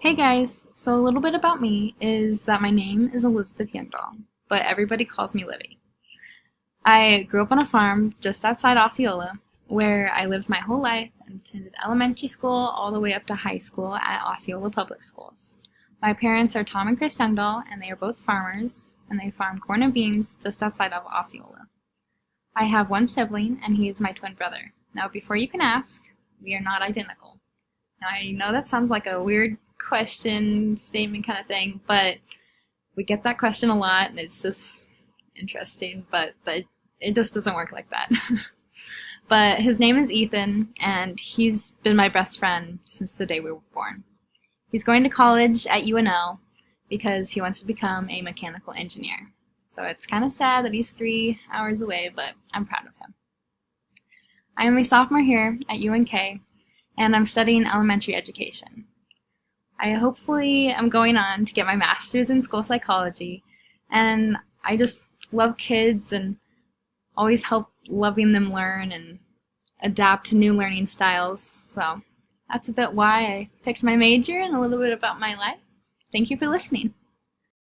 Hey guys, so a little bit about me is that my name is Elizabeth Yendall, but everybody calls me Libby. I grew up on a farm just outside Osceola, where I lived my whole life and attended elementary school all the way up to high school at Osceola Public Schools. My parents are Tom and Chris Yendall, and they are both farmers, and they farm corn and beans just outside of Osceola. I have one sibling, and he is my twin brother. Now, before you can ask, we are not identical. Now, I know that sounds like a weird question, statement kind of thing, but we get that question a lot, and it's just interesting, but it just doesn't work like that. But his name is Ethan, and he's been my best friend since the day we were born. He's going to college at UNL because he wants to become a mechanical engineer. So it's kind of sad that he's 3 hours away, but I'm proud of him. I am a sophomore here at UNK, and I'm studying elementary education. I hopefully am going on to get my master's in school psychology, and I just love kids and always help loving them learn and adapt to new learning styles. So that's a bit why I picked my major and a little bit about my life. Thank you for listening.